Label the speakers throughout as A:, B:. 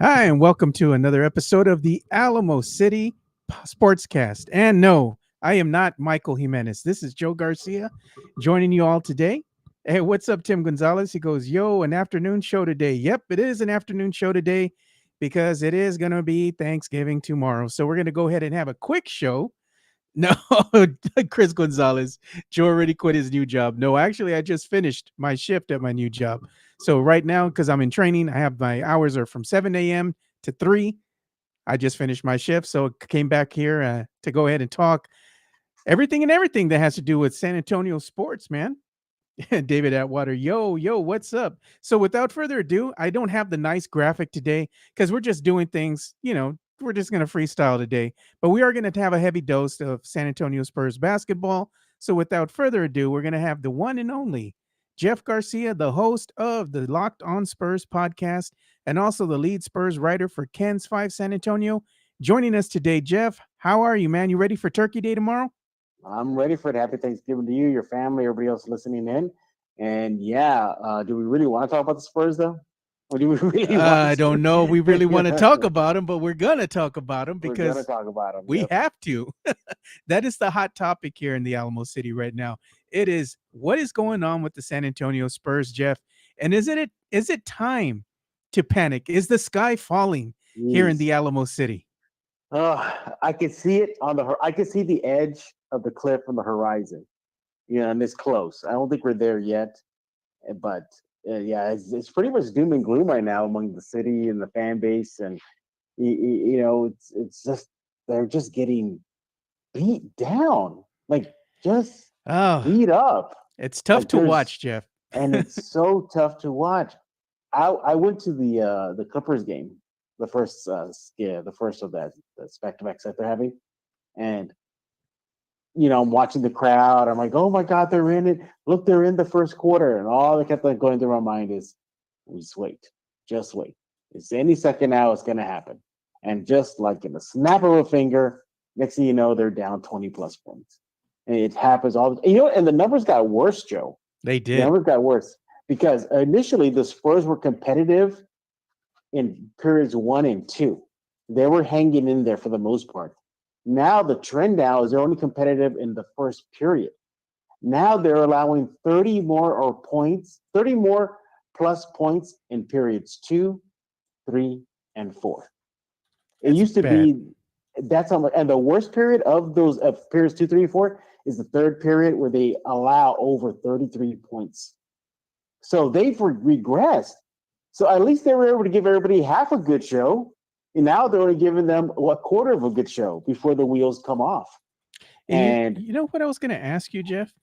A: Hi, and welcome to another episode of the Alamo City Sportscast. And no, I am not Michael Jimenez. This is Joe Garcia joining you all today. Hey, what's up, Tim Gonzalez? He goes, yo, an afternoon show today. Yep, it is an afternoon show today because it is going to be Thanksgiving tomorrow. So we're going to go ahead and have a quick show. No, Chris Gonzalez, Joe already quit his new job. No, actually, I just finished my shift at my new job. So right now, because I'm in training, I have my hours are from 7 a.m. to 3. I just finished my shift. So I came back here to go ahead and talk everything that has to do with San Antonio sports, man. David Atwater, yo, what's up? So without further ado, I don't have the nice graphic today because we're just doing things, we're just going to freestyle today. But we are going to have a heavy dose of San Antonio Spurs basketball. So without further ado, we're going to have the one and only Jeff Garcia, the host of the Locked On Spurs podcast, and also the lead Spurs writer for Ken's 5 San Antonio, joining us today. Jeff, how are you, man? You ready for Turkey Day tomorrow?
B: I'm ready for it. Happy Thanksgiving to you, your family, everybody else listening in. And yeah, do we really want to talk about the Spurs though? Or do we really want
A: I don't know. We really want to talk about them, but we're going to talk about them because we have to. That is the hot topic here in the Alamo City right now. It is what is going on with the San Antonio Spurs, Jeff? And is it time to panic? Is the sky falling here in the Alamo City?
B: I can see it I can see the edge of the cliff on the horizon. And it's close. I don't think we're there yet, but yeah, it's pretty much doom and gloom right now among the city and the fan base, and it's just they're just getting beat down, like just beat up.
A: It's tough to watch, Jeff,
B: and it's so tough to watch. I went to the Clippers game, the first of that back-to-back set they're having, and I'm watching the crowd. I'm like, oh my God, they're in it. Look, they're in the first quarter. And all that kept going through my mind is, just wait. It's any second now, it's going to happen. And just like in the snap of a finger, next thing you know, they're down 20 plus points. And it happens all and the numbers got worse, Joe.
A: They did.
B: The numbers got worse because initially the Spurs were competitive in periods 1 and 2. They were hanging in there for the most part. Now the trend is they're only competitive in the first period. Now they're allowing 30 more plus points in periods 2, 3, and 4. It used to be that's how much, and the worst period of those periods 2, 3, and 4 is the third period where they allow over 33 points. So they've regressed. So at least they were able to give everybody half a good show. And now they're only giving them a quarter of a good show before the wheels come off. And
A: You know what I was going to ask you, Jeff?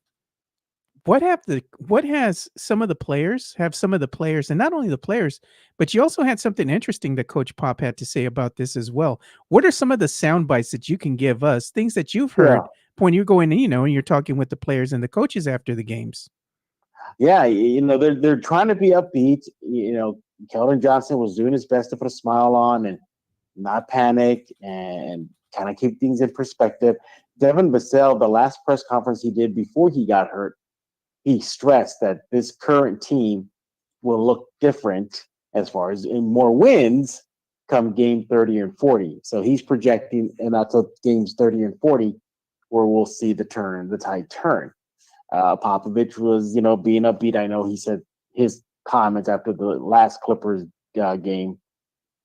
A: What has some of the players and not only the players, but you also had something interesting that Coach Pop had to say about this as well. What are some of the sound bites that you can give us, things that you've heard
B: yeah,
A: when you're going, and you're talking with the players and the coaches after the games?
B: yeah, they're trying to be upbeat. Keldon Johnson was doing his best to put a smile on and not panic and kind of keep things in perspective. Devin Vassell, the last press conference he did before he got hurt, he stressed that this current team will look different as far as in more wins come game 30 and 40. So he's projecting, and that's games 30 and 40 where we'll see the tide turn. Popovich was, being upbeat. I know he said his comments after the last Clippers game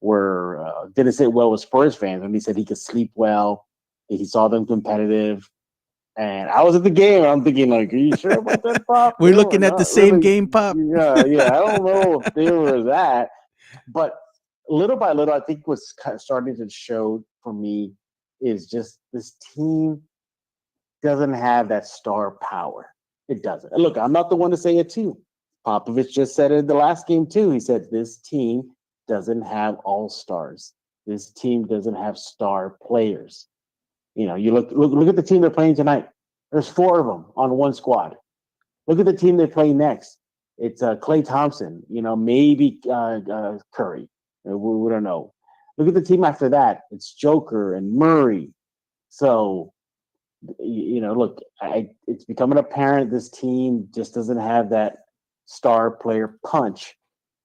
B: were didn't sit well with Spurs fans, and he said he could sleep well. He saw them competitive. And I was at the game, and I'm thinking, like, are you sure about that, Pop?
A: We're looking at the same
B: really,
A: game, Pop.
B: Yeah. I don't know if they were that. But little by little, I think what's kind of starting to show for me is just this team doesn't have that star power. It doesn't. And look, I'm not the one to say it too. Popovich just said it in the last game too. He said this team doesn't have all stars. This team doesn't have star players. You look at the team they're playing tonight. There's 4 of them on one squad. Look at the team they play next. It's Klay Thompson. Maybe Curry. We don't know. Look at the team after that. It's Joker and Murray. So, look, it's becoming apparent this team just doesn't have that star player punch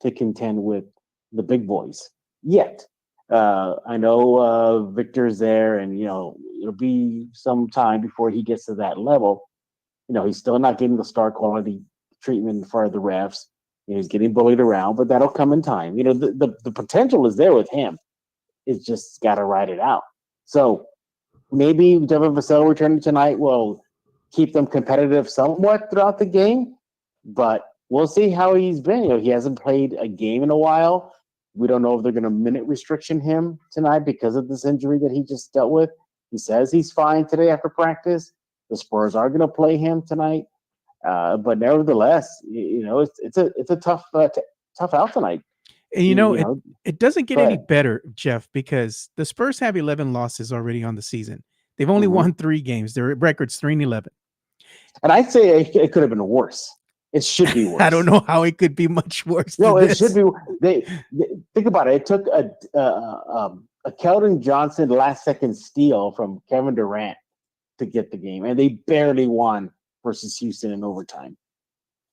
B: to contend with the big boys yet. I know Victor's there, and it'll be some time before he gets to that level. He's still not getting the star quality treatment for the refs. He's getting bullied around, but that'll come in time. The potential is there with him. It's just got to ride it out. So maybe Devin Vassell returning tonight will keep them competitive somewhat throughout the game, but we'll see how he's been. He hasn't played a game in a while. We don't know if they're going to minute restriction him tonight because of this injury that he just dealt with. He says he's fine today after practice. The Spurs are going to play him tonight, but nevertheless, it's a tough out tonight.
A: And it doesn't get any better, Jeff, because the Spurs have 11 losses already on the season. They've only won 3 games. Their record's 3-11.
B: And I'd say it could have been worse. It should be worse.
A: I don't know how it could be much worse.
B: No,
A: than
B: it
A: this.
B: should be. They think about it. It took a Keldon Johnson last-second steal from Kevin Durant to get the game, and they barely won versus Houston in overtime.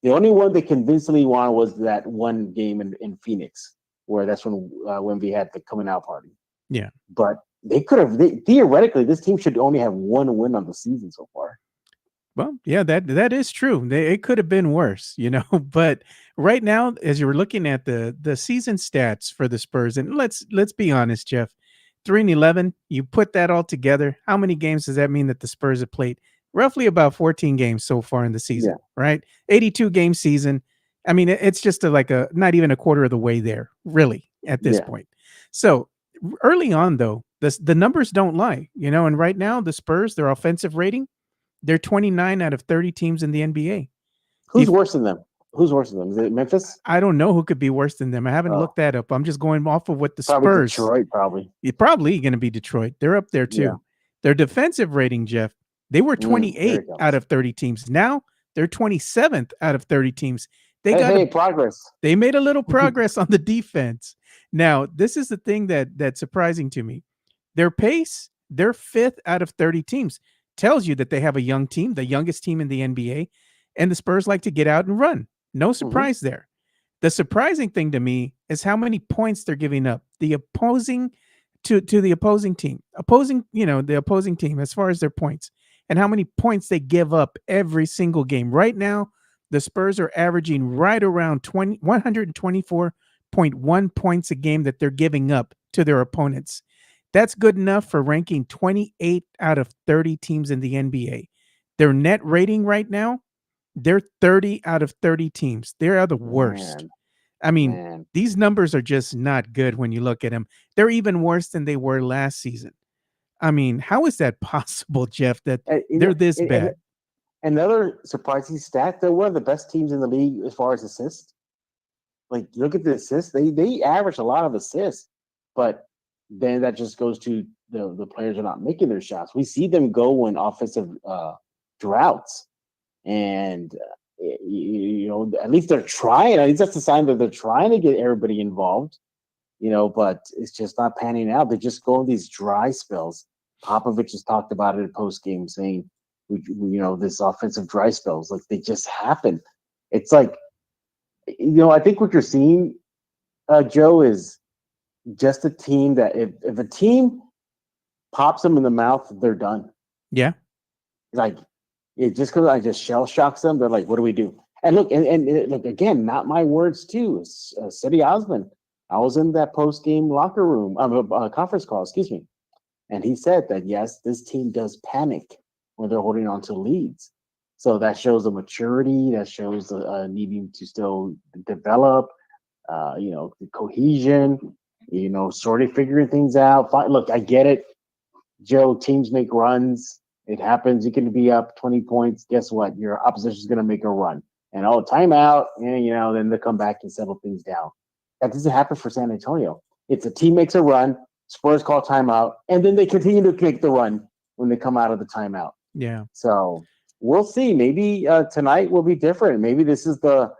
B: The only one they convincingly won was that one game in Phoenix, where that's when Wemby had the coming out party.
A: Yeah,
B: but they could have. Theoretically, this team should only have 1 win on the season so far.
A: Well, yeah, that is true. It could have been worse, But right now, as you were looking at the season stats for the Spurs, and let's be honest, Jeff, 3-11. You put that all together. How many games does that mean that the Spurs have played? Roughly about 14 games so far in the season, right? 82 game season. I mean, it's just not even a quarter of the way there, really, at this point. So early on, though, the numbers don't lie, And right now, the Spurs, their offensive rating. They're 29 out of 30 teams in the NBA.
B: Who's worse than them? Is it Memphis?
A: I don't know who could be worse than them. I haven't looked that up. I'm just going off of what the Spurs.
B: Detroit, probably.
A: It's probably going to be Detroit. They're up there too. Yeah. Their defensive rating, Jeff, they were 28 out of 30 teams. Now they're 27th out of 30 teams. They got
B: progress.
A: They made a little progress on the defense. Now, this is the thing that's surprising to me. Their pace, they're 5th out of 30 teams. Tells you that they have a young team, the youngest team in the NBA, and the Spurs like to get out and run. No surprise there. The surprising thing to me is how many points they're giving up. The opposing to the opposing team, the opposing team as far as their points and how many points they give up every single game. Right now, the Spurs are averaging right around 124.1 points a game that they're giving up to their opponents. That's good enough for ranking 28 out of 30 teams in the NBA. Their net rating right now, they're 30 out of 30 teams. They are the worst. I mean,
B: Man,
A: these numbers are just not good when you look at them. They're even worse than they were last season. I mean, how is that possible, Jeff, that
B: you
A: they're
B: know,
A: this
B: and
A: bad?
B: another surprising stat: they're one of the best teams in the league as far as assists. Like, look at the assists; they average a lot of assists, but then that just goes to the players are not making their shots. We see them go in offensive droughts, and you know, at least they're trying. At least that's a sign that they're trying to get everybody involved. You know, but it's just not panning out. They just go on these dry spells. Popovich has talked about it in post game, saying, you know, this offensive dry spells, like they just happen. It's like, you know, I think what you're seeing, Joe, is just a team that if a team pops them in the mouth, they're done.
A: Yeah.
B: Like, it just because I just shell shocks them, they're like, what do we do? And look, and look again, not my words too. City Osman. I was in that post game locker room, conference call, excuse me, and he said that yes, this team does panic when they're holding on to leads. So that shows the maturity, that shows the needing to still develop, you know, the cohesion, you know, sort of figuring things out. Fine. Look, I get it, Joe. Teams make runs. It happens. You can be up 20 points. Guess what? Your opposition is going to make a run. And timeout. And, you know, then they come back and settle things down. That doesn't happen for San Antonio. If the team makes a run, Spurs call timeout, and then they continue to make the run when they come out of the timeout.
A: Yeah.
B: So we'll see. Maybe tonight will be different. Maybe this is the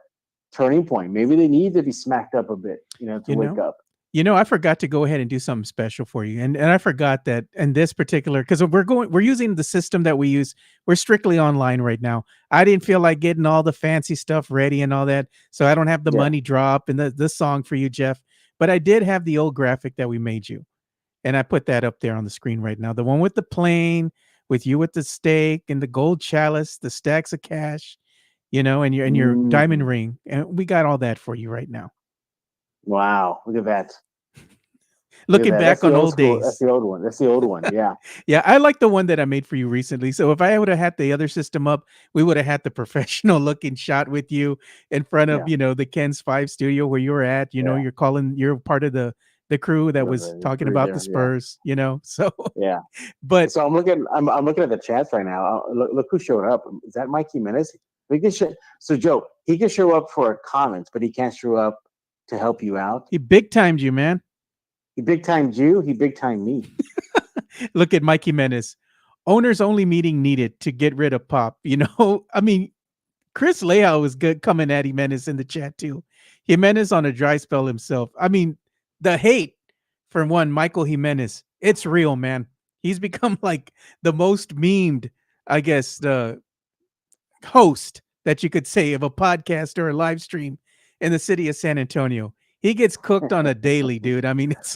B: turning point. Maybe they need to be smacked up a bit, you know, to wake up.
A: I forgot to go ahead and do something special for you. And I forgot that in this particular, because we're using the system that we use. We're strictly online right now. I didn't feel like getting all the fancy stuff ready and all that. So I don't have the money drop and the song for you, Jeff. But I did have the old graphic that we made you. And I put that up there on the screen right now. The one with the plane, with you with the steak and the gold chalice, the stacks of cash, and your diamond ring. And we got all that for you right now.
B: Wow, look at that.
A: Looking back on old days.
B: That's the old one. That's the old one. Yeah.
A: Yeah, I like the one that I made for you recently. So if I would have had the other system up, we would have had the professional looking shot with you in front of, the Ken's 5 studio where you were at. You're part of the crew that was talking about the Spurs, So
B: yeah.
A: But
B: so I'm looking at the chats right now. Look who showed up. Is that Mike Jimenez? So Joe, he can show up for comments, but he can't show up to help you out.
A: he big timed you, man.
B: He big timed you. He big timed me.
A: Look at Mike Jimenez. Owners only meeting needed to get rid of Pop. I mean, Chris Leal was good coming at Jimenez in the chat too. Jimenez on a dry spell himself. I mean, the hate from one Michael Jimenez, it's real, man. He's become like the most memed, I guess, the host that you could say of a podcast or a live stream in the city of San Antonio. He gets cooked on a daily, dude. I mean, it's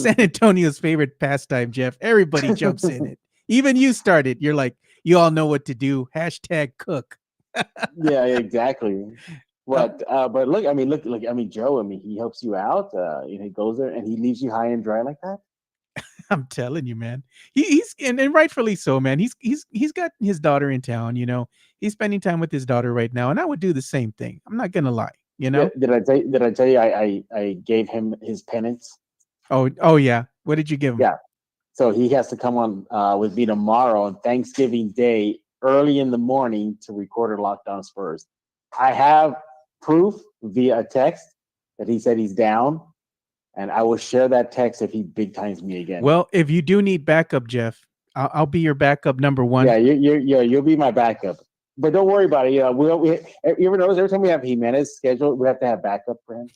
A: San Antonio's favorite pastime, Jeff. Everybody jumps in it. Even you started. You're like, you all know what to do. # cook.
B: Yeah, exactly. But look, I mean, Joe, I mean, he helps you out. He goes there and he leaves you high and dry like that.
A: I'm telling you, man. He's and rightfully so, man. He's got his daughter in town. He's spending time with his daughter right now, and I would do the same thing. I'm not gonna lie.
B: Did I tell you I gave him his penance?
A: Oh yeah. What did you give him?
B: Yeah. So he has to come on with me tomorrow on Thanksgiving Day, early in the morning, to record a Locked On Spurs. I have proof via a text that he said he's down, and I will share that text if he big times me again.
A: Well, if you do need backup, Jeff, I'll be your backup number one.
B: Yeah, you'll be my backup. But don't worry about it. You ever notice every time we have Jimenez scheduled, we have to have backup for him?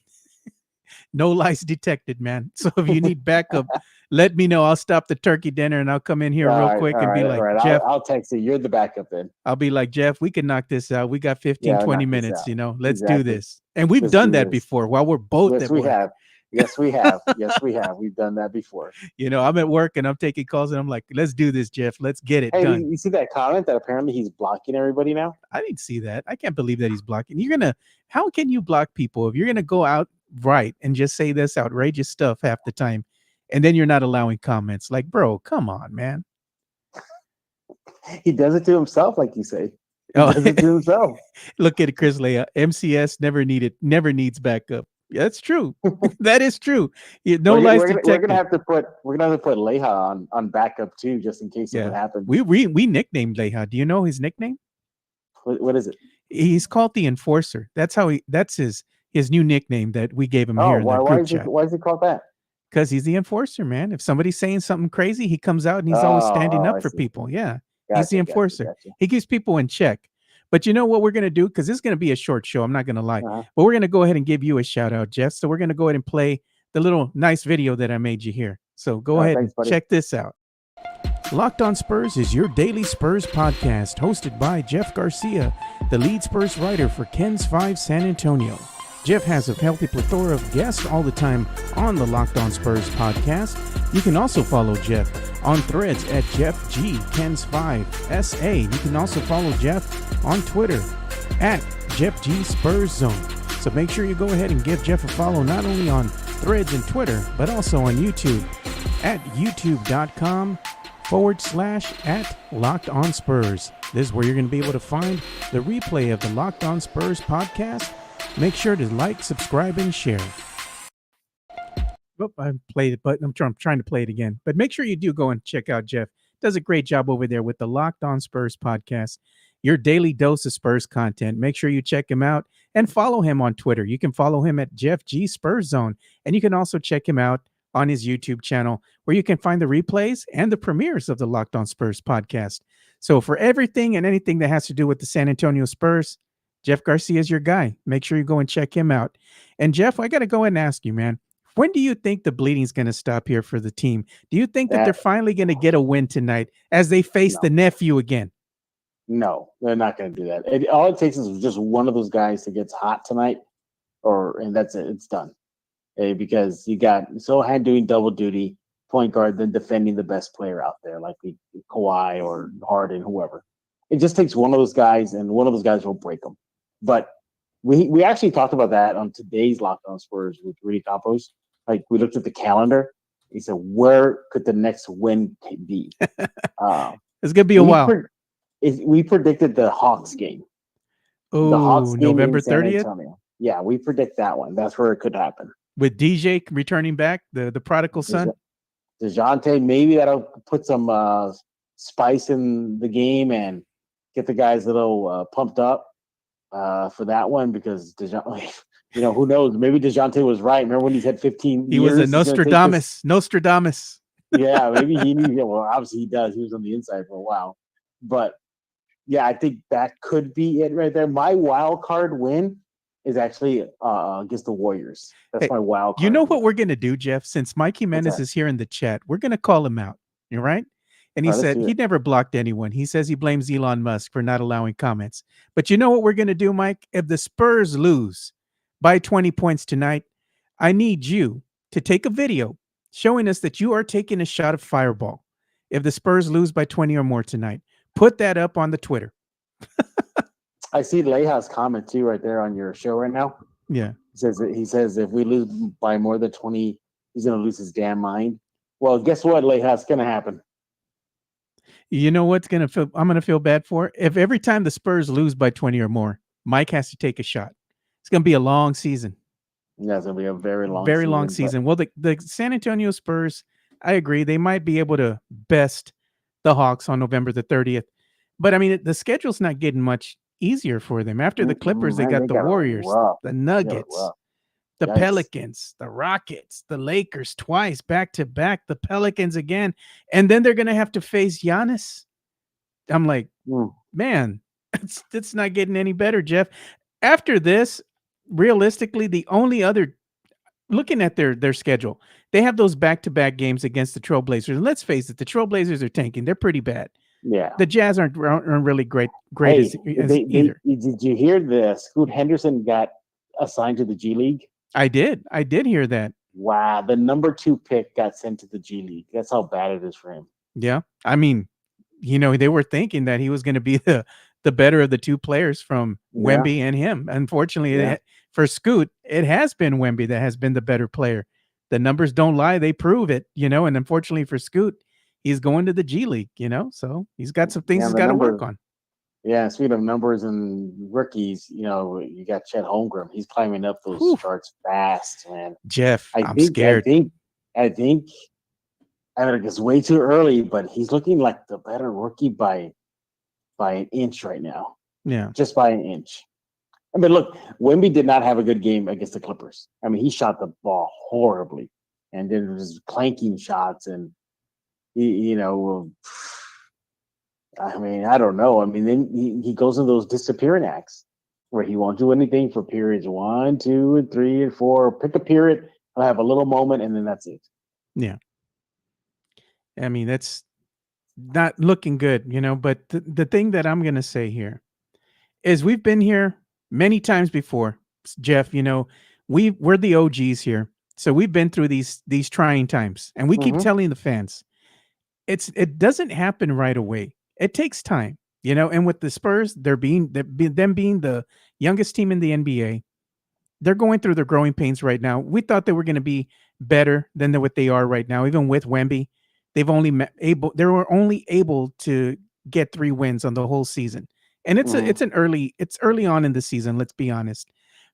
A: No lies detected, man. So if you need backup, let me know. I'll stop the turkey dinner and I'll come in here real quick and be like, Jeff.
B: I'll text you. You're the backup then.
A: I'll be like, Jeff, we can knock this out. We got 20 minutes, Let's do this. And we've done that before while we're both at work.
B: Yes, we have. Yes, we have. We've done that before.
A: I'm at work and I'm taking calls and I'm like, let's do this, Jeff. Let's get it done.
B: You see that comment that apparently he's blocking everybody now?
A: I didn't see that. I can't believe that he's blocking. How can you block people if you're going to go out right and just say this outrageous stuff half the time and then you're not allowing comments? Like, bro, come on, man.
B: He does it to himself, like you say. He
A: Oh,
B: does it to himself.
A: look at it, Chris Leia. MCS never needs backup. Yeah, that's true. That is true. No lies
B: We're gonna
A: detected.
B: have to put Leha on backup too, just in case
A: Yeah,
B: something happens.
A: we nicknamed Leha. Do you know his nickname?
B: What is it?
A: He's called the Enforcer. That's his new nickname that we gave him
B: Oh,
A: here in the group chat.
B: why is he called that?
A: Because he's the enforcer, man. If somebody's saying something crazy, he comes out and he's always standing
B: Oh,
A: up
B: I
A: for
B: see.
A: people. Yeah, he's the
B: Gotcha,
A: enforcer.
B: gotcha.
A: He keeps people in check. But you know what we're going to do? Because this is going to be a short show. I'm not going to lie.
B: Uh-huh.
A: But we're going to go ahead and give you a shout out, Jeff. So we're going to go ahead and play the little nice video that I made you hear. So go ahead
B: Thanks,
A: and
B: buddy.
A: check this out. Locked On Spurs is your daily Spurs podcast, hosted by Jeff Garcia, the lead Spurs writer for Ken's 5 San Antonio. Jeff has a healthy plethora of guests all the time on the Locked On Spurs podcast. You can also follow Jeff on threads at Jeff G Ken's 5 SA. You can also follow Jeff on Twitter at Jeff G Spurs Zone. So make sure you go ahead and give Jeff a follow not only on threads and Twitter, but also on YouTube at youtube.com/at Locked On Spurs. This is where you're going to be able to find the replay of the Locked On Spurs podcast. Make sure to like, subscribe, and share. Oh, I played it, but I'm trying to play it again. But make sure you do go and check out Jeff. Does a great job over there with the Locked On Spurs podcast, your daily dose of Spurs content. Make sure you check him out and follow him on Twitter. You can follow him at Jeff G Spurs Zone, and you can also check him out on his YouTube channel, where you can find the replays and the premieres of the Locked On Spurs podcast. So for everything and anything that has to do with the San Antonio Spurs, Jeff Garcia is your guy. Make sure you go and check him out. And Jeff, I got to go ahead and ask you, man, when do you think the bleeding's going to stop here for the team? Do you think that they're finally going to get a win tonight as they face the nephew again?
B: No, they're not going to do that. All it takes is just one of those guys that gets hot tonight, and that's it. It's done. Because you got Sohan doing double duty, point guard, then defending the best player out there, like Kawhi or Harden, whoever. It just takes one of those guys, and one of those guys will break them. But we actually talked about that on today's Locked On Spurs with Rudy Campos. Like, we looked at the calendar. He said, where could the next win be?
A: It's going to be a while.
B: We predicted the Hawks game.
A: Oh,
B: the Hawks game
A: November
B: in San
A: 30th?
B: Antonio. Yeah, we predict that one. That's where it could happen.
A: With DJ returning back, the prodigal son?
B: DeJounte, maybe that'll put some spice in the game and get the guys a little pumped up for that one, because DeJounte, who knows? Maybe DeJounte was right. Remember when he said 15
A: He
B: years?
A: was a Nostradamus.
B: Yeah, maybe he knew. Well, obviously he does. He was on the inside for a while. But, yeah, I think that could be it right there. My wild card win is actually against the Warriors. That's my wild card.
A: You know what we're going to do, Jeff? Since Mike Jimenez is here in the chat, we're going to call him out. You're right? And he said he never blocked anyone. He says he blames Elon Musk for not allowing comments. But you know what we're going to do, Mike? If the Spurs lose by 20 points tonight, I need you to take a video showing us that you are taking a shot of Fireball. If the Spurs lose by 20 or more tonight, put that up on the Twitter.
B: I see Leha's comment too right there on your show right now.
A: Yeah.
B: He says if we lose by more than 20, he's going to lose his damn mind. Well, guess what, Leha? It's going to happen.
A: You know what's going to feel? I'm going to feel bad for? If every time the Spurs lose by 20 or more, Mike has to take a shot. It's going to be a long season.
B: Yeah, it's going to be a very
A: long season. Well, the San Antonio Spurs, I agree. They might be able to best the Hawks on November the 30th. But, I mean, the schedule's not getting much easier for them. After the Clippers, they got the Warriors, the Nuggets, the Pelicans, the Rockets, the Lakers twice, back-to-back, the Pelicans again. And then they're going to have to face Giannis. I'm like, man, it's not getting any better, Jeff. After this, realistically, the only other, looking at their schedule, they have those back-to-back games against the Trailblazers. And let's face it, the Trailblazers are tanking. They're pretty bad.
B: Yeah,
A: the Jazz aren't really great either.
B: Did you hear the Scoot Henderson got assigned to the G League?
A: I did hear that.
B: Wow, the number 2 pick got sent to the G League. That's how bad it is for him.
A: Yeah, I mean, they were thinking that he was going to be the better of the two players from Wemby and him. Unfortunately, for Scoot, it has been Wemby that has been the better player. The numbers don't lie; they prove it. And unfortunately for Scoot, he's going to the G League, so he's got some things he's got to work on.
B: Yeah, speaking of numbers and rookies, you got Chet Holmgren. He's climbing up those
A: Whew,
B: charts fast, man.
A: Jeff,
B: I
A: I'm
B: think, I
A: scared.
B: think, I think. I mean, it's way too early, but he's looking like the better rookie by an inch right now,
A: Yeah.
B: just by an inch. I mean, look, Wemby did not have a good game against the Clippers. I mean, he shot the ball horribly, and then was clanking shots, and I mean, I don't know. I mean, then he goes into those disappearing acts where he won't do anything for periods 1, 2, and 3, and 4. Pick a period, I'll have a little moment, and then that's it.
A: Yeah. I mean, that's not looking good, but the thing that I'm going to say here is we've been here many times before, Jeff, we're the OGs here. So we've been through these trying times, and we keep
B: Mm-hmm.
A: telling the fans it doesn't happen right away. It takes time, and with the Spurs, them being the youngest team in the NBA, they're going through their growing pains right now. We thought they were going to be better than what they are right now. Even with Wemby, they were only able to get 3 wins on the whole season. And it's early on in the season, let's be honest.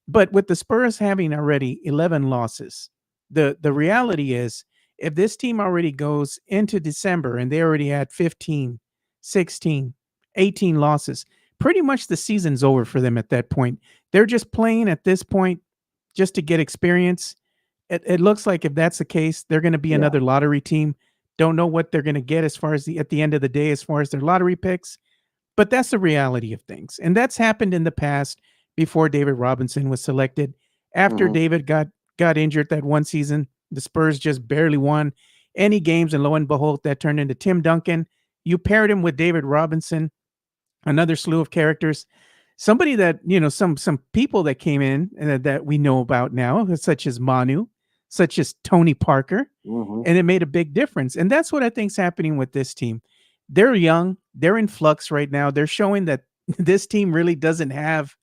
A: But with the Spurs having already 11 losses, the reality is if this team already goes into December and they already had 15, 16, 18 losses, pretty much the season's over for them at that point. They're just playing at this point just to get experience. It looks like if that's the case, they're going to be another lottery team. Don't know what they're going to get as far as at the end of the day, as far as their lottery picks. But that's the reality of things. And that's happened in the past before David Robinson was selected. After
B: Mm-hmm.
A: David got injured that one season, the Spurs just barely won any games. And lo and behold, that turned into Tim Duncan. You paired him with David Robinson, another slew of characters. Somebody that, some people that came in that we know about now, such as Manu, such as Tony Parker,
B: Mm-hmm.
A: and it made a big difference. And that's what I think is happening with this team. They're young, they're in flux right now. They're showing that this team really doesn't have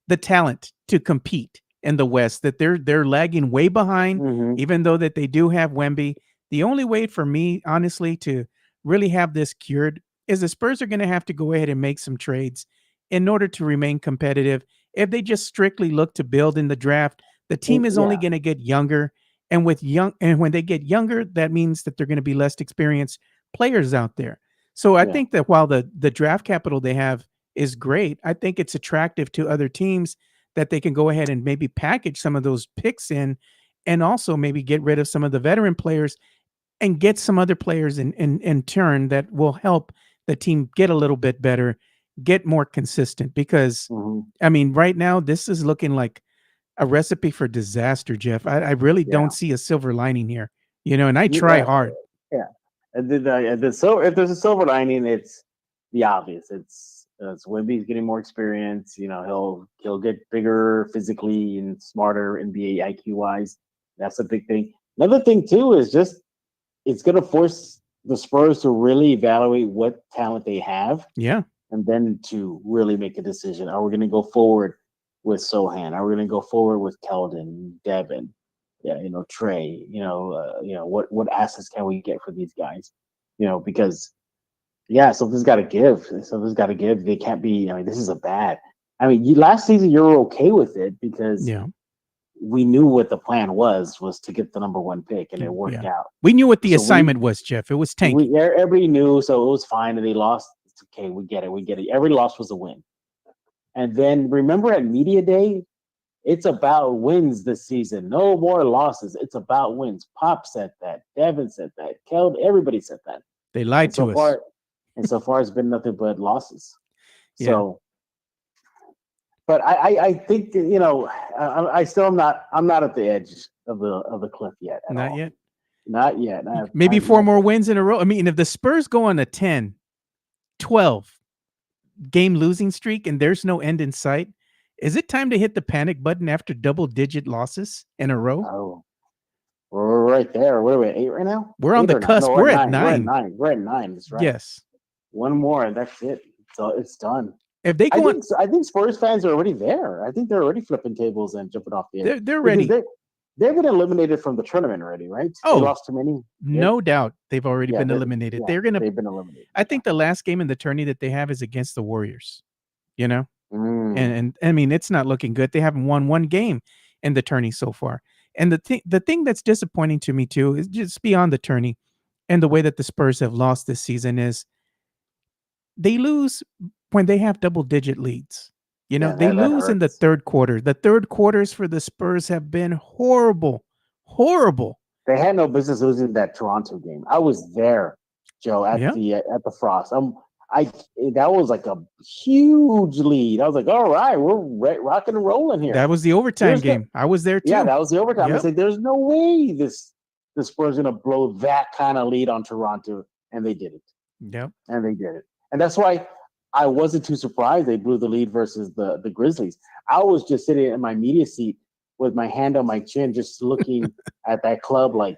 A: the talent to compete in the West, that they're lagging way behind,
B: Mm-hmm.
A: even though that they do have Wemby. The only way for me, honestly, to really have this cured is the Spurs are going to have to go ahead and make some trades in order to remain competitive. If they just strictly look to build in the draft, the team is only
B: Yeah.
A: going to get younger. And when they get younger, that means that they're going to be less experienced players out there. So I
B: Yeah.
A: think that while the draft capital they have is great, I think it's attractive to other teams that they can go ahead and maybe package some of those picks in, and also maybe get rid of some of the veteran players and get some other players in turn that will help the team get a little bit better, get more consistent. Because
B: Mm-hmm.
A: I mean, right now this is looking like a recipe for disaster, Jeff. I really
B: Yeah.
A: don't see a silver lining here, and I try
B: Yeah.
A: hard.
B: Yeah. So if there's a silver lining, it's the obvious. It's Wemby's getting more experience. He'll get bigger physically and smarter NBA IQ wise. That's a big thing. Another thing too is just it's going to force the Spurs to really evaluate what talent they have,
A: Yeah.
B: and then to really make a decision. Are we going to go forward with Sohan? Are we going to go forward with Keldon, Devin? Yeah, Trey. What assets can we get for these guys? Because something's got to give. Something's got to give. They can't be. I mean, this is a bad. I mean, last season you were okay with it because
A: Yeah.
B: we knew what the plan was to get the number 1 pick, and it worked
A: Yeah.
B: out.
A: We knew what the
B: So
A: assignment was, Jeff. It was tanking.
B: everybody knew, so it was fine, and they lost. It's okay, we get it. Every loss was a win. And then remember at media day, it's about wins this season. No more losses. It's about wins. Pop said that. Devin said that. Everybody said that.
A: They lied
B: And so
A: to us.
B: far, it's been nothing but losses.
A: Yeah.
B: So, but I think I still am not. I'm not at the edge of the cliff yet.
A: Not
B: all.
A: yet.
B: Not yet.
A: Maybe 4 more wins in a row. I mean, if the Spurs go on a 10, 12 game losing streak and there's no end in sight, is it time to hit the panic button after double-digit losses in a row?
B: Oh, we're right there. What are we at 8 right now?
A: We're on the cusp.
B: No,
A: we're at
B: 9. We're at
A: 9.
B: 9. We're at 9. That's right.
A: Yes.
B: One more, and that's it. So it's done.
A: If they go
B: I think Spurs fans are already there. I think they're already flipping tables and jumping off the edge.
A: they're ready.
B: They've been eliminated from the tournament already, right?
A: Oh,
B: they lost too many.
A: No doubt they've already been eliminated.
B: They've been eliminated.
A: I think the last game in the tourney that they have is against the Warriors. you know?
B: Mm.
A: And I mean, it's not looking good. They haven't won one game in the tourney so far. And the thing that's disappointing to me too is just beyond the tourney and the way that the Spurs have lost this season is they lose when they have double digit leads.
B: Yeah,
A: They
B: that
A: lose in the
B: hurts.
A: third quarter. The third quarters for the Spurs have been horrible. Horrible.
B: They had no business losing that Toronto game. I was there, Joe,
A: Yeah.
B: at the Frost. I that was like a huge lead. I was like, all right, we're rocking and rolling here.
A: That was the overtime
B: There's no,
A: game. I was there
B: yeah,
A: too.
B: that was the overtime. I
A: Yep.
B: said, there's no way the Spurs gonna blow that kind of lead on Toronto, and they did it.
A: Yep.
B: And they did it. And that's why I wasn't too surprised they blew the lead versus the Grizzlies. I was just sitting in my media seat with my hand on my chin, just looking at that club like,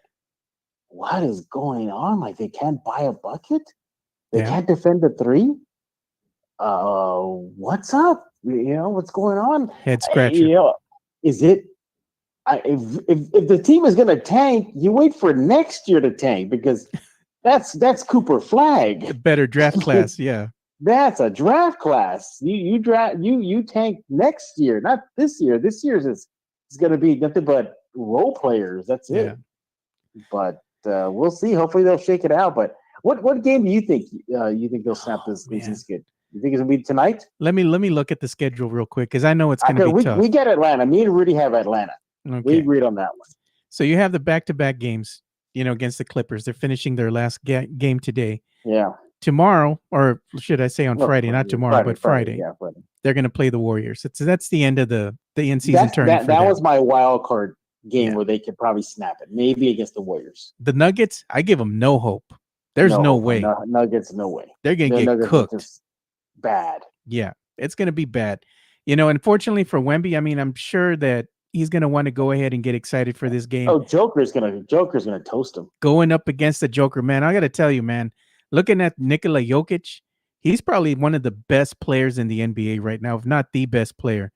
B: what is going on? Like they can't buy a bucket? They
A: Yeah.
B: can't defend the three? What's up? What's going on?
A: Head scratcher.
B: Is it if the team is gonna tank, you wait for next year to tank because that's Cooper Flag.
A: Better draft class. Yeah.
B: That's a draft class. You tank next year, not this year. This year's is going to be nothing but role players. That's it.
A: Yeah.
B: But we'll see. Hopefully they'll shake it out. But what game do you think they'll snap this skid? You think it's gonna be tonight?
A: Let me look at the schedule real quick because I know it's going to be tough.
B: We get Atlanta. Me and Rudy have Atlanta.
A: Okay.
B: We agreed on that one.
A: So you have the back-to-back games, against the Clippers. They're finishing their last game today.
B: Yeah.
A: Tomorrow, or should I say on Friday, not tomorrow, but Friday.
B: Yeah, Friday.
A: They're going to play the Warriors. That's the end of the in-season tournament.
B: That was my wild card game where they could probably snap it, maybe against the Warriors.
A: The Nuggets, I give them no hope. There's no way.
B: Nuggets, no way.
A: They're going to get cooked.
B: Bad.
A: Yeah, it's going to be bad. Unfortunately for Wemby, I mean, I'm sure that he's going to want to go ahead and get excited for this game.
B: Oh, Joker's gonna toast him.
A: Going up against the Joker, man. I got to tell you, man, looking at Nikola Jokic, he's probably one of the best players in the NBA right now, if not the best player.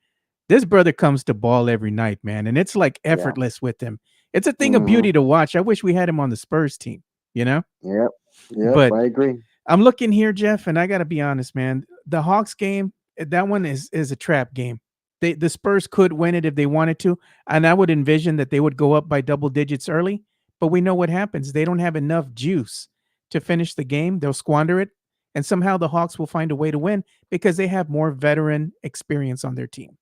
A: This brother comes to ball every night, man, and it's like effortless with him. It's a thing of beauty to watch. I wish we had him on the Spurs team,
B: Yep,
A: but
B: I agree.
A: I'm looking here, Jeff, and I got to be honest, man. The Hawks game, that one is a trap game. The Spurs could win it if they wanted to, and I would envision that they would go up by double digits early, but we know what happens. They don't have enough juice to finish the game. They'll squander it, and somehow the Hawks will find a way to win because they have more veteran experience on their team.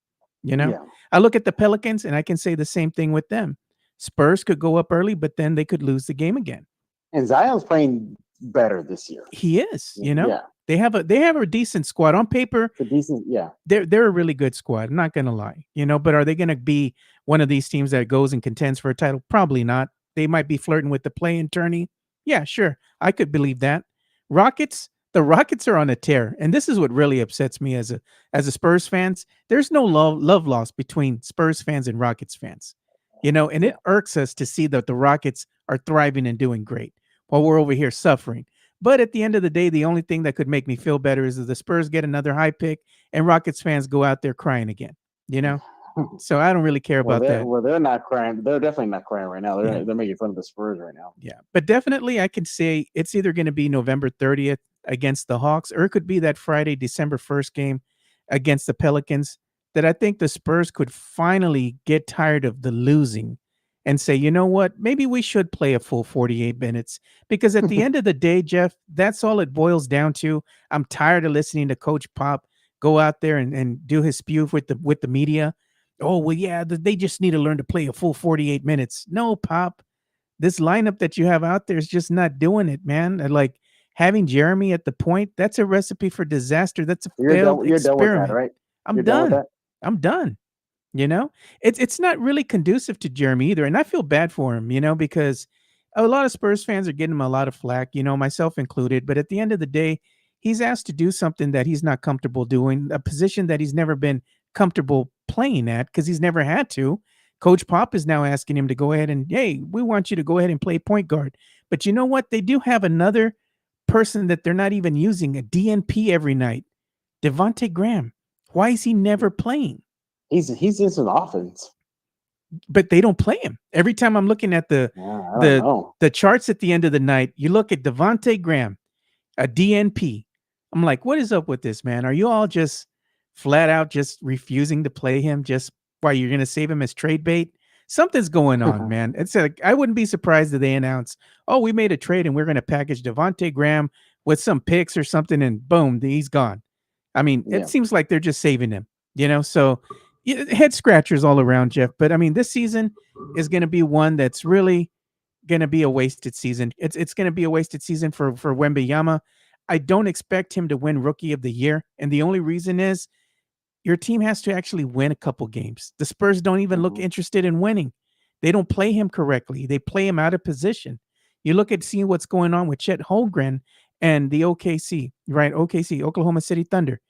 A: I look at the Pelicans, and I can say the same thing with them. Spurs could go up early, but then they could lose the game again.
B: And Zion's playing better this year.
A: He is, They have a decent squad on paper. They're a really good squad. I'm not gonna lie, But are they gonna be one of these teams that goes and contends for a title? Probably not. They might be flirting with the play-in tourney. Yeah, sure, I could believe that. The Rockets are on a tear, and this is what really upsets me as a Spurs fans. There's no love lost between Spurs fans and Rockets fans, and it irks us to see that the Rockets are thriving and doing great while we're over here suffering. But at the end of the day, the only thing that could make me feel better is that the Spurs get another high pick and Rockets fans go out there crying again, So I don't really care about that.
B: Well, they're not crying. They're definitely not crying right now. They're making fun of the Spurs right now.
A: Yeah, but definitely I can say it's either going to be November 30th against the Hawks, or it could be that Friday, December 1st game against the Pelicans, that I think the Spurs could finally get tired of the losing and say, you know what, maybe we should play a full 48 minutes, because at the end of the day, Jeff, that's all it boils down to. I'm tired of listening to Coach Pop go out there and do his spew with the media. Oh, well, yeah, they just need to learn to play a full 48 minutes. No, Pop, this lineup that you have out there is just not doing it, man. Like having Jeremy at the point, that's a recipe for disaster. That's a failed experiment.
B: Done with that, right?
A: I'm done. I'm done. It's not really conducive to Jeremy either. And I feel bad for him, because a lot of Spurs fans are getting him a lot of flack, myself included. But at the end of the day, he's asked to do something that he's not comfortable doing, a position that he's never been comfortable playing at because he's never had to. Coach Pop is now asking him to go ahead and, hey, we want you to go ahead and play point guard. But you know what? They do have another person that they're not even using, a DNP every night, Devontae Graham. Why is he never playing?
B: He's in some offense,
A: but they don't play him. Every time I'm looking at the charts at the end of the night, you look at Devontae Graham, a DNP. I'm like, what is up with this, man? Are you all just flat out just refusing to play him just why you're going to save him as trade bait. Something's going on, man. It's like I wouldn't be surprised if they announce, "Oh, we made a trade and we're going to package Devontae Graham with some picks or something," and boom, he's gone. I mean, it
B: Yeah.
A: seems like they're just saving him, So head scratchers all around, Jeff. But I mean, this season is going to be one that's really going to be a wasted season. It's going to be a wasted season for Wembanyama. I don't expect him to win Rookie of the Year, and the only reason is your team has to actually win a couple games. The Spurs don't even look
B: Mhm.
A: interested in winning. They don't play him correctly. They play him out of position. You look at seeing what's going on with Chet Holmgren and the OKC, right? OKC, Oklahoma City Thunder.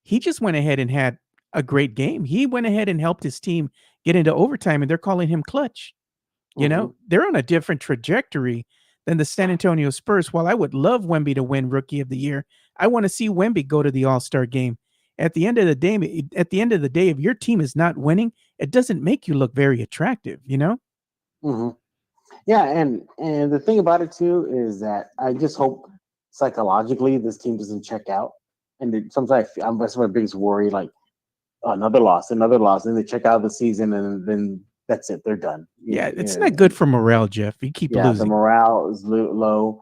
A: He just went ahead and had a great game. He went ahead and helped his team get into overtime, and they're calling him clutch.
B: Mhm.
A: They're on a different trajectory than the San Antonio Spurs. While I would love Wemby to win Rookie of the Year, I want to see Wemby go to the All-Star game. At the end of the day, if your team is not winning, it doesn't make you look very attractive.
B: Mhm. Yeah, and the thing about it too is that I just hope psychologically this team doesn't check out. And sometimes that's my biggest worry. Like, another loss, and they check out the season, and then that's it. They're done.
A: Yeah, it's not good for morale, Jeff. You keep
B: Yeah, the
A: losing.
B: morale is low.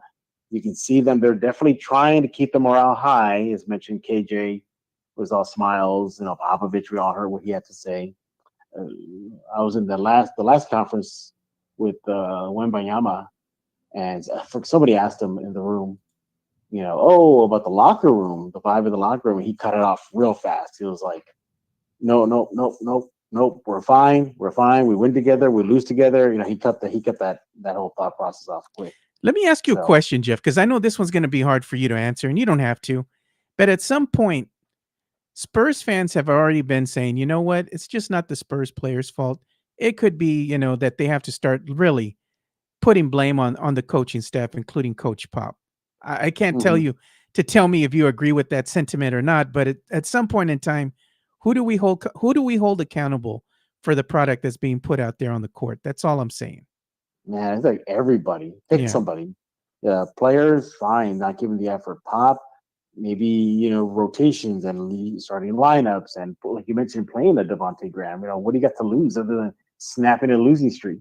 B: You can see them; they're definitely trying to keep the morale high. As mentioned, KJ was all smiles. Popovich, we all heard what he had to say. Uh, I was in the last conference with Wembanyama, and somebody asked him in the room, about the locker room, the vibe of the locker room, and he cut it off real fast. He was like, "No, no, nope, nope, nope. We're fine. We're fine. We win together. We lose together." He cut that whole thought process off quick.
A: Let me ask you a
B: So,
A: question, Jeff, because I know this one's going to be hard for you to answer, and you don't have to. But at some point, Spurs fans have already been saying, you know what? It's just not the Spurs players' fault. It could be, that they have to start really putting blame on the coaching staff, including Coach Pop. I can't tell
B: mhm.
A: you to tell me if you agree with that sentiment or not, but at some point in time, who do we hold accountable for the product that's being put out there on the court? That's all I'm saying.
B: Man, it's like everybody pick
A: Yeah.
B: somebody. Yeah, players fine, not giving the effort. Pop, maybe rotations and starting lineups, and like you mentioned, playing a Devontae Graham. What do you got to lose other than snapping a losing streak?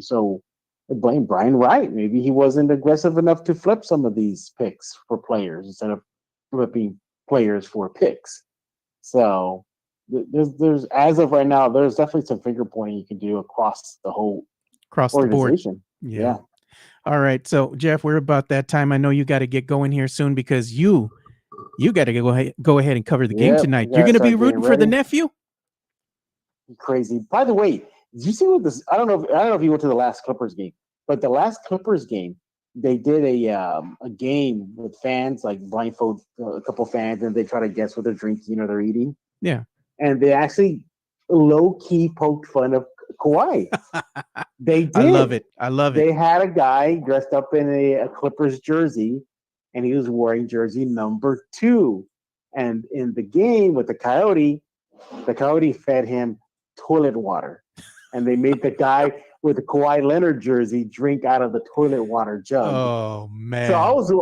B: So I blame Brian Wright. Maybe he wasn't aggressive enough to flip some of these picks for players instead of flipping players for picks. So there's as of right now, there's definitely some finger pointing you can do across the whole
A: Across the board.
B: organization.
A: Yeah.
B: Yeah,
A: All right. So Jeff, we're about that time. I know you got to get going here soon because you got to go ahead and cover the game
B: yep. We
A: tonight. You're
B: gotta
A: going to be
B: start getting
A: rooting for the
B: ready.
A: nephew?
B: Crazy. By the way, did you see what this? I don't know if you went to the last Clippers game, but the last Clippers game, they did a game with fans, like blindfold a couple fans, and they try to guess what they're drinking or they're eating,
A: Yeah.
B: and they actually low key poked fun of Kawhi. They
A: I love
B: did.
A: it. I love it.
B: They had a guy dressed up in a Clippers jersey, and he was wearing jersey number 2. And in the game with the Coyote fed him toilet water, and they made the guy with the Kawhi Leonard jersey drink out of the toilet water jug.
A: Oh
B: So
A: man.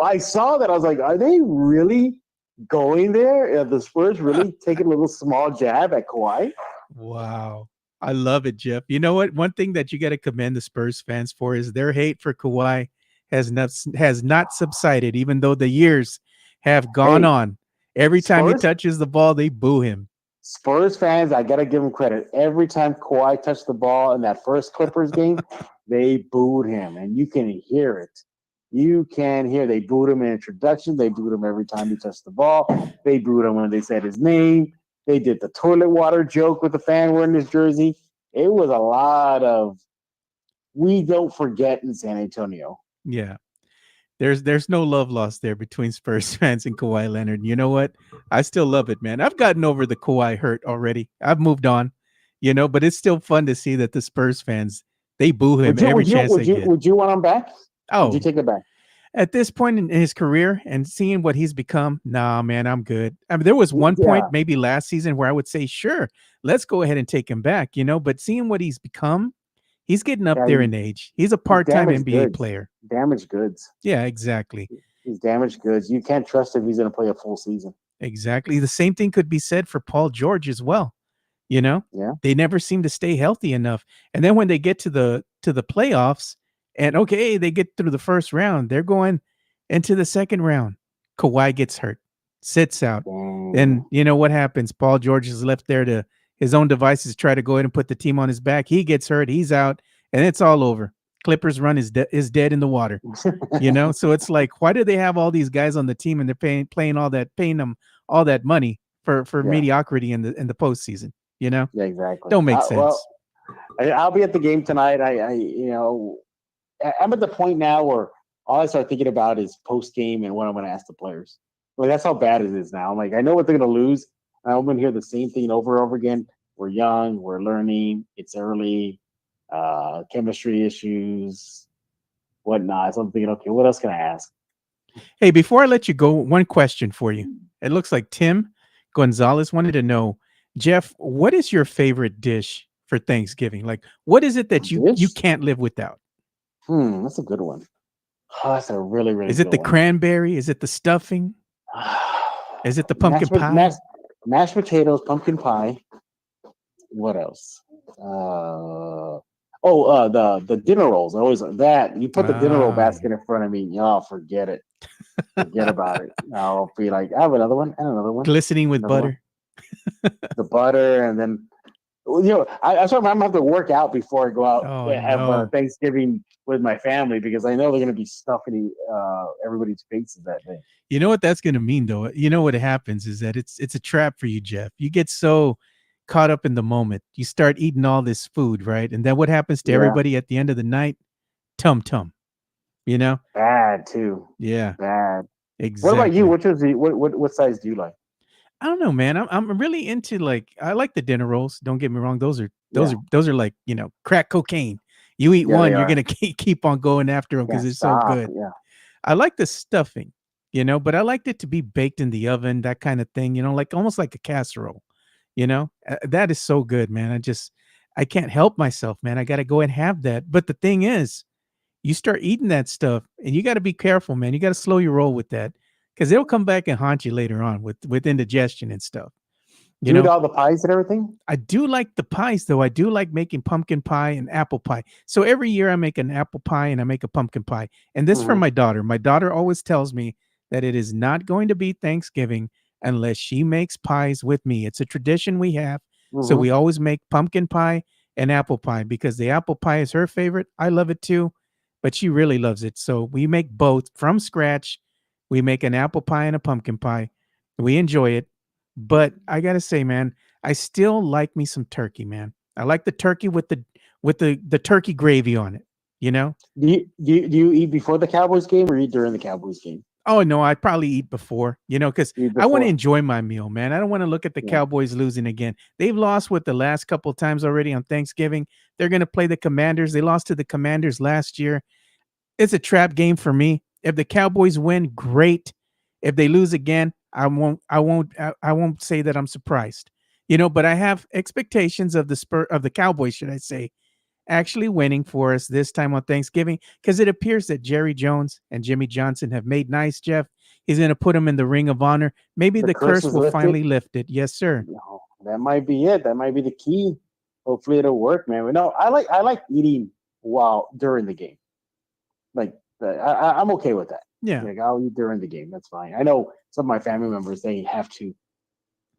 B: I saw that. I was like, are they really going there? Are the Spurs really taking a little small jab at Kawhi?
A: Wow. I love it, Jeff. You know what? One thing that you got to commend the Spurs fans for is their hate for Kawhi has not subsided, even though the years have gone
B: Hey,
A: on. Every time he
B: Spurs
A: touches the ball, they boo him.
B: Spurs fans, I gotta give them credit. Every time Kawhi touched the ball in that first Clippers game, they booed him, and you can hear it. You can hear they booed him in introduction. They booed him every time he touched the ball. They booed him when they said his name. They did the toilet water joke with the fan wearing his jersey. It was a lot of we don't forget in San Antonio.
A: Yeah. There's no love lost there between Spurs fans and Kawhi Leonard. You know what? I still love it, man. I've gotten over the Kawhi hurt already. I've moved on, but it's still fun to see that the Spurs fans they boo him
B: Would you
A: every
B: would you
A: chance
B: would
A: they
B: you
A: get.
B: would you want him back? Would you
A: Oh,
B: take it back?
A: at this point in his career and seeing what he's become, nah, man, I'm good. I mean, there was one point
B: Yeah,
A: maybe last season where I would say, sure, let's go ahead and take him back. But seeing what he's become, he's getting up
B: yeah.
A: there in age. He's a
B: He's
A: part-time
B: damaged
A: NBA
B: goods.
A: player.
B: Damaged goods.
A: Yeah, exactly.
B: He's damaged goods. You can't trust if he's going to play a full season.
A: Exactly. The same thing could be said for Paul George as well. You know,
B: Yeah.
A: they never seem to stay healthy enough. And then when they get to the playoffs, and okay, they get through the first round, they're going into the second round. Kawhi gets hurt, sits out. Then
B: Dang.
A: you know what happens? Paul George is left there to his own devices, try to go ahead and put the team on his back. He gets hurt, he's out, and it's all over. Clippers run is dead in the water. You know, so it's like, why do they have all these guys on the team and they're paying them all that money for
B: Yeah.
A: mediocrity in the postseason? You know,
B: Yeah. Exactly.
A: don't make
B: Well,
A: sense.
B: I'll be at the game tonight. I'm at the point now where all I start thinking about is post game and what I'm going to ask the players. Like, that's how bad it is now. I'm like, I know what they're going to lose. I'm going to hear the same thing over and over again. We're young, we're learning, it's early, chemistry issues, whatnot. So I'm thinking, okay, what else can I ask?
A: Hey, before I let you go, one question for you. It looks like Tim Gonzalez wanted to know, Jeff, what is your favorite dish for Thanksgiving? Like, what is it that you
B: Dish?
A: can't live without?
B: That's a good one. Oh, that's a really, really
A: Is it
B: good
A: the
B: one.
A: cranberry? Is it the stuffing? Is it the pumpkin pie?
B: Mashed potatoes, pumpkin pie. What else? The dinner rolls. I always that. You put the dinner roll
A: Ah,
B: basket in front of me. Oh, forget it. Forget about it. I'll be like, I have another one and another one.
A: glistening with
B: Another one.
A: butter.
B: The butter, and then I sort of I'm gonna have to work out before I go out
A: Oh
B: and have
A: no.
B: Thanksgiving with my family because I know they're gonna be stuffing everybody's faces that day.
A: You know what that's going to mean, though? You know what happens is that it's a trap for you, Jeff. You get so caught up in the moment. You start eating all this food, right? And then what happens to
B: Yeah,
A: everybody at the end of the night? Tum tum, you know?
B: bad too.
A: Yeah,
B: Bad. What about you?
A: exactly.
B: What size do you like?
A: I don't know, man. I'm really into, like, I like the dinner rolls. Don't get me wrong.
B: Yeah,
A: Those are like, crack cocaine. You eat
B: yeah, they
A: one, you're
B: are.
A: gonna keep on going after them because
B: Can't
A: they're so
B: stop.
A: good.
B: Yeah.
A: I like the stuffing, but I liked it to be baked in the oven, that kind of thing, like almost like a casserole, that is so good, man. I can't help myself, man. I got to go and have that. But the thing is, you start eating that stuff and you got to be careful, man. You got to slow your roll with that because it'll come back and haunt you later on with indigestion and stuff. You
B: Do you eat
A: know,
B: all the pies and everything?
A: I do like the pies, though. I do like making pumpkin pie and apple pie. So every year I make an apple pie and I make a pumpkin pie. And this from
B: Mm-hmm.
A: my daughter. My daughter always tells me that it is not going to be Thanksgiving unless she makes pies with me. It's a tradition we have. So we
B: Mm-hmm.
A: always make pumpkin pie and apple pie because the apple pie is her favorite. I love it too, but she really loves it. So we make both from scratch. We make an apple pie and a pumpkin pie. We enjoy it. But I got to say, man, I still like me some turkey, man. I like the turkey with the turkey gravy on it, you know?
B: Do you eat before the Cowboys game or eat during the Cowboys game?
A: Oh no, I'd probably eat before, because
B: Eat
A: I want to
B: before.
A: enjoy my meal, man. I don't want to look at the
B: Yeah.
A: Cowboys losing again. They've lost the last couple of times already on Thanksgiving. They're gonna play the Commanders. They lost to the Commanders last year. It's a trap game for me. If the Cowboys win, great. If they lose again, I won't say that I'm surprised. But I have expectations of the Cowboys, should I say, actually winning for us this time on Thanksgiving because it appears that Jerry Jones and Jimmy Johnson have made nice, Jeff. He's going to put them in the ring of honor. Maybe
B: The
A: the
B: curse
A: curse
B: is
A: will
B: lifted.
A: finally lift it. Yes, sir.
B: No, that might be it. That might be the key. Hopefully it'll work, man. But no, I like eating while during the game. Like I'm okay with that.
A: Yeah.
B: Like I'll eat during the game. That's fine. I know some of my family members they have to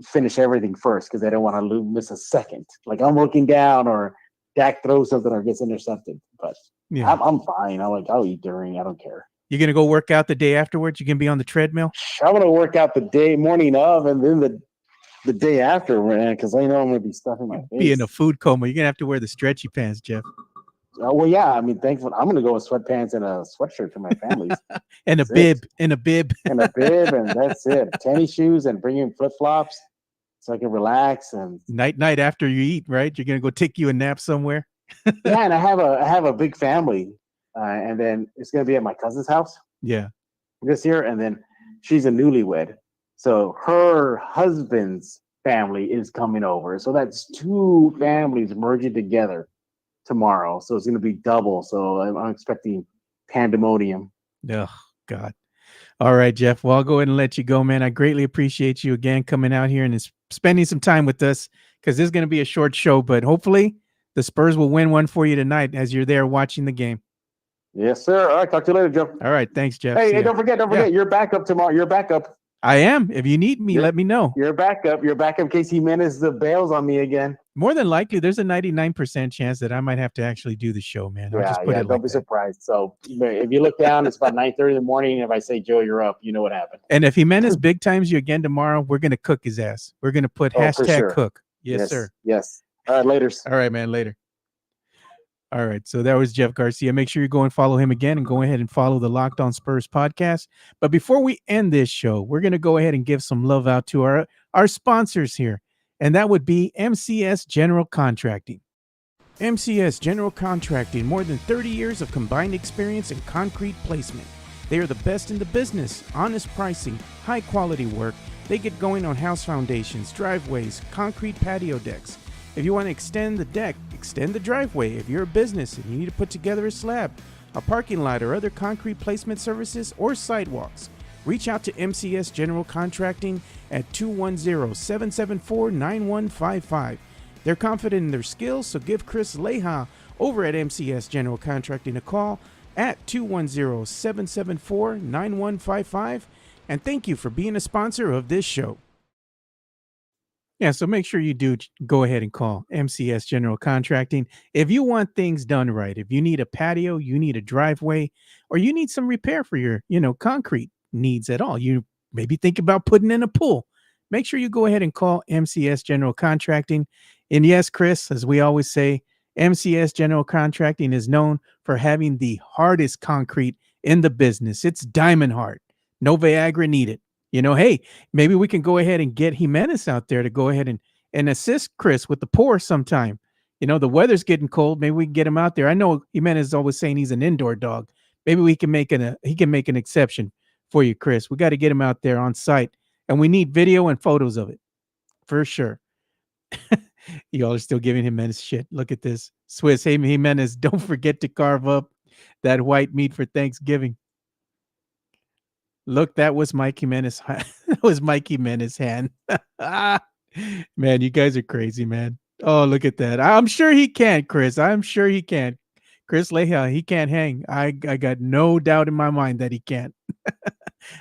B: finish everything first because they don't want to miss a second. Like I'm looking down or Dak throws something or gets intercepted. But
A: Yeah.
B: I'm fine. I'll eat during. I don't care.
A: You're going to go work out the day afterwards? You can be on the treadmill?
B: I'm gonna work out the day morning of and then the day after, man, because I know I'm gonna be stuffing my
A: Be in a
B: face.
A: food coma. You're going to have to wear the stretchy pants, Jeff.
B: Well, yeah. I mean, thankful. I'm gonna go with sweatpants and a sweatshirt to my family's.
A: And a
B: That's it.
A: bib. And a bib.
B: And a bib, and that's it. Tennis shoes and bring in flip flops so I can relax. And
A: Night after you eat, right? You're going to go take you a nap somewhere?
B: yeah, and I have a big family, and then it's gonna be at my cousin's house
A: Yeah.
B: this year, and then she's a newlywed, so her husband's family is coming over. So that's two families merging together tomorrow. So it's gonna be double. So I'm expecting pandemonium.
A: Oh, God. All right, Jeff. Well, I'll go ahead and let you go, man. I greatly appreciate you again coming out here and spending some time with us because this is going to be a short show, but hopefully the Spurs will win one for you tonight as you're there watching the game.
B: Yes, sir. All right, talk to you later, Joe.
A: All right, thanks, Jeff.
B: Hey, don't forget, you're backup tomorrow. You're backup.
A: I am. If you need me, let me know.
B: You're backup. You're backup in case Jimenez bails on me again.
A: More than likely, there's a 99% chance that I might have to actually do the show, man. I'll just put it
B: don't be surprised. So if you look down, it's about 9:30 in the morning. If I say, Joe, you're up, you know what happened.
A: And if Jimenez big times you again tomorrow, we're going to cook his ass. We're going to put hashtag cook. Yes, sir.
B: Yes. All right, later.
A: All right, man, later. All right, so that was Jeff Garcia. Make sure you go and follow him again and go ahead and follow the Locked On Spurs podcast. But before we end this show, we're going to go ahead and give some love out to our sponsors here, and that would be MCS General Contracting. MCS General Contracting, more than 30 years of combined experience in concrete placement. They are the best in the business, honest pricing, high quality work. They get going on house foundations, driveways, concrete patio decks. If you want to extend the deck, extend the driveway. If you're a business and you need to put together a slab, a parking lot, or other concrete placement services or sidewalks, reach out to MCS General Contracting at 210-774-9155. They're confident in their skills, so give Chris Leha over at MCS General Contracting a call at 210-774-9155. And thank you for being a sponsor of this show. Yeah, so make sure you do go ahead and call MCS General Contracting. If you want things done right, if you need a patio, you need a driveway, or you need some repair for your, concrete needs at all, you maybe think about putting in a pool, make sure you go ahead and call MCS General Contracting. And yes, Chris, as we always say, MCS General Contracting is known for having the hardest concrete in the business. It's diamond hard. No Viagra needed. Hey, maybe we can go ahead and get Jimenez out there to go ahead and assist Chris with the pour sometime. The weather's getting cold. Maybe we can get him out there. I know Jimenez is always saying he's an indoor dog. Maybe he can make an exception for you, Chris. We got to get him out there on site, and we need video and photos of it for sure. Y'all are still giving Jimenez shit. Look at this. Swiss, hey, Jimenez, don't forget to carve up that white meat for Thanksgiving. Look, that was Mike Jimenez. That was Mike Jimenez's hand. Man, you guys are crazy, man. Oh, look at that. I'm sure he can, Chris. I'm sure he can. Chris Leha, he can't hang. I got no doubt in my mind that he can't.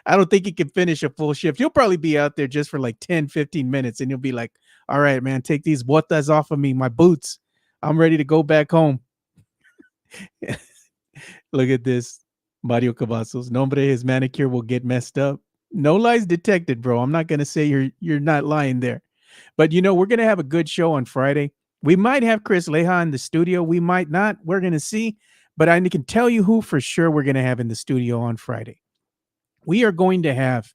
A: I don't think he can finish a full shift. He'll probably be out there just for like 10, 15 minutes, and he'll be like, all right, man, take these botas off of me, my boots. I'm ready to go back home. Look at this. Mario Cavazos. Nombre, his manicure will get messed up. No lies detected, bro. I'm not going to say you're not lying there. But, we're going to have a good show on Friday. We might have Chris Leha in the studio. We might not. We're going to see. But I can tell you who for sure we're going to have in the studio on Friday. We are going to have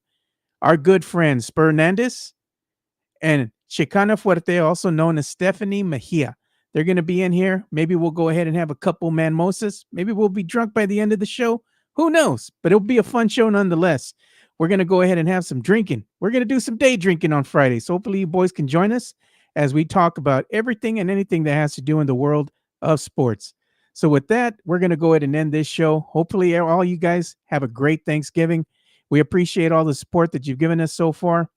A: our good friend Spur Hernandez and Chicana Fuerte, also known as Stephanie Mejia. They're going to be in here. Maybe we'll go ahead and have a couple mimosas. Maybe we'll be drunk by the end of the show. Who knows? But it'll be a fun show nonetheless. We're going to go ahead and have some drinking. We're going to do some day drinking on Friday. So hopefully you boys can join us as we talk about everything and anything that has to do in the world of sports. So with that, we're going to go ahead and end this show. Hopefully all you guys have a great Thanksgiving. We appreciate all the support that you've given us so far.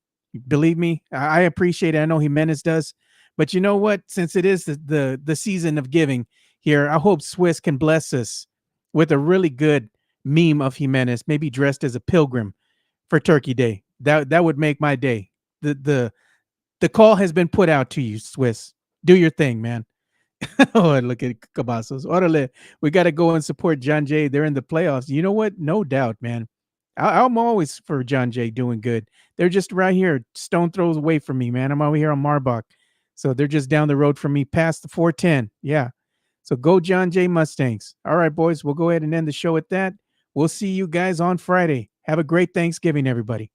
A: Believe me, I appreciate it. I know Jimenez does. But you know what? Since it is the season of giving here, I hope Swiss can bless us with a really good meme of Jimenez, maybe dressed as a pilgrim for Turkey Day. That would make my day. The call has been put out to you, Swiss. Do your thing, man. Oh, look at Cabazos. Orale, we got to go and support John Jay. They're in the playoffs. You know what? No doubt, man. I'm always for John Jay doing good. They're just right here, stone throws away from me, man. I'm over here on Marbach. So they're just down the road from me past the 410. Yeah. So go John Jay Mustangs. All right, boys, we'll go ahead and end the show at that. We'll see you guys on Friday. Have a great Thanksgiving, everybody.